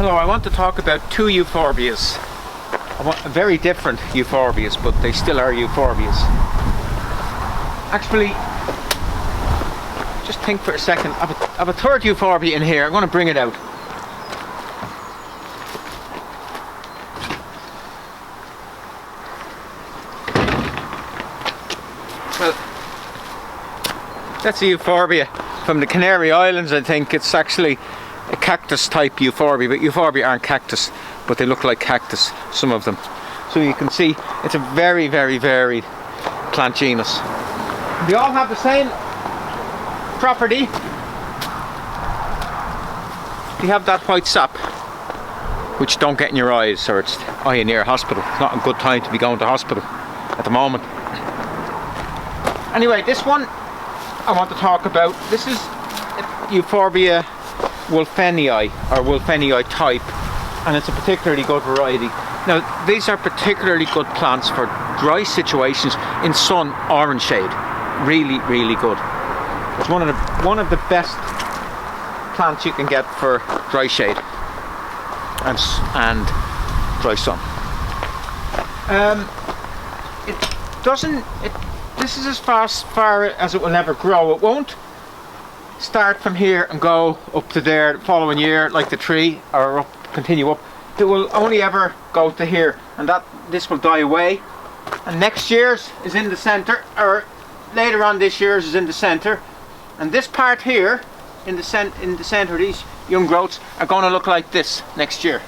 Hello, I want to talk about two Euphorbias. Very different Euphorbias, but they still are Euphorbias. Actually, just think for a second. I have a third Euphorbia in here. I'm going to bring it out. Well, that's a Euphorbia from the Canary Islands, I think. It's actually a cactus type Euphorbia, but Euphorbia aren't cactus, but they look like cactus, some of them. So you can see it's a very, very varied plant genus. They all have the same property. They have that white sap, which don't get in your eyes, or it's eye in near hospital. It's not a good time to be going to hospital at the moment. Anyway, this one I want to talk about. This is Euphorbia wulfenii, or wulfenii type, and it's a particularly good variety. Now, these are particularly good plants for dry situations in sun or in shade. Really, really good. It's one of the best plants you can get for dry shade and dry sun. This is as far as it will ever grow. It won't start from here and go up to there the following year like the tree, or continue up. It will only ever go to here, and this will die away, and next year's is in the centre, or later on this year's is in the centre, and this part here in the centre, these young growths are going to look like this next year.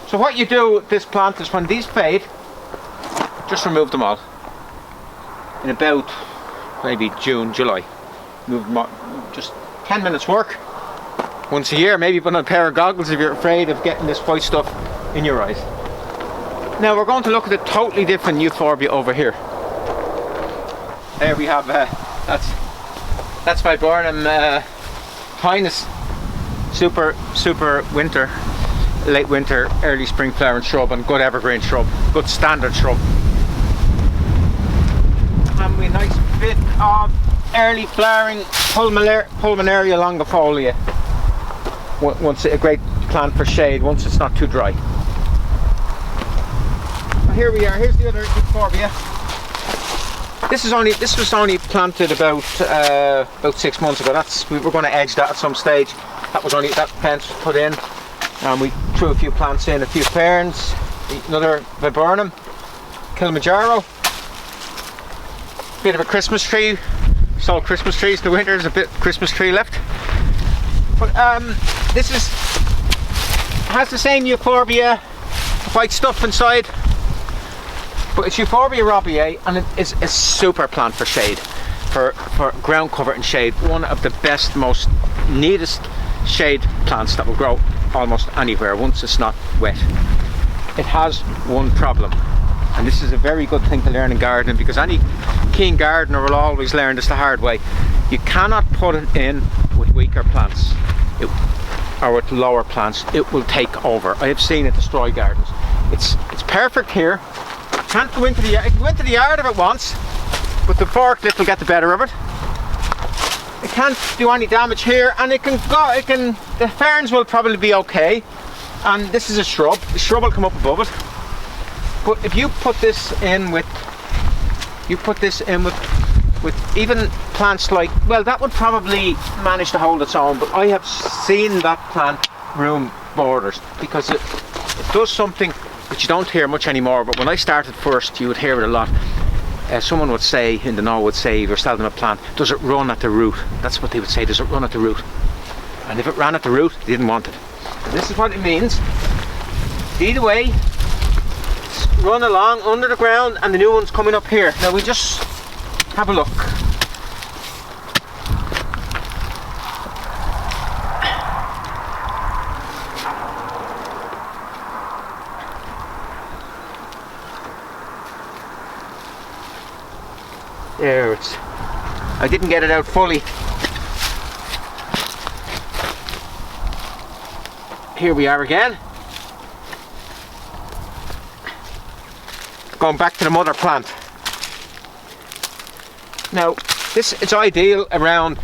So what you do with this plant is, when these fade, just remove them all in about maybe June, July. Move them all. Just 10 minutes work once a year. Maybe put on a pair of goggles if you're afraid of getting this white stuff in your eyes. Now we're going to look at a totally different Euphorbia over here. There we have that's Viburnum tinus, super winter, late winter, early spring flowering shrub, and good evergreen shrub, good standard shrub. And we nice bit of early flowering Pulmonaria longifolia. Once a great plant for shade, once it's not too dry. Well, here we are. Here's the other Euphorbia. This was only planted about 6 months ago. We were going to edge that at some stage. That fence was put in, and we threw a few plants in, a few ferns, another Viburnum, Kilimanjaro, bit of a Christmas tree. Sold Christmas trees in the winter. There's a bit of Christmas tree left. But this has the same Euphorbia white stuff inside, but it's Euphorbia robbiae, and it is a super plant for shade, for ground cover and shade. One of the best, most neatest shade plants that will grow almost anywhere once it's not wet. It has one problem, and this is a very good thing to learn in gardening, because any keen gardener will always learn this the hard way. You cannot put it in with weaker plants or with lower plants. It will take over. I have seen it destroy gardens. It's perfect here. It can't go into the yard. It can go into the yard if it wants, but the forklift will get the better of it. It can't do any damage here, and it can go. The ferns will probably be okay, and this is a shrub. The shrub will come up above it. But if you put this in with even plants like, well, that would probably manage to hold its own, but I have seen that plant ruin borders, because it does something which you don't hear much anymore, but when I started first you would hear it a lot. Someone would say, in the know would say, if you're selling them a plant, does it run at the root? That's what they would say, does it run at the root? And if it ran at the root, they didn't want it. And this is what it means. Either way, run along under the ground, and the new one's coming up here. Now we just have a look. There, I didn't get it out fully. Here we are again. Going back to the mother plant. Now, it's ideal around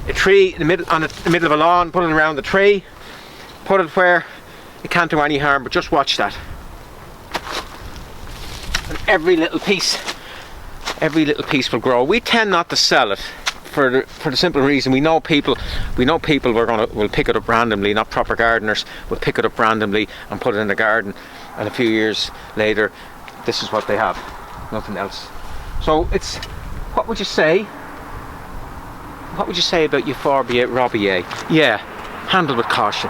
a tree in the middle, the middle of a lawn. Put it around the tree. Put it where it can't do any harm, but just watch that. And every little piece will grow. We tend not to sell it for the simple reason we know people will pick it up randomly, not proper gardeners will pick it up randomly and put it in the garden, and a few years later this is what they have, nothing else. So it's, what would you say about Euphorbia robbiae? Yeah, handle with caution.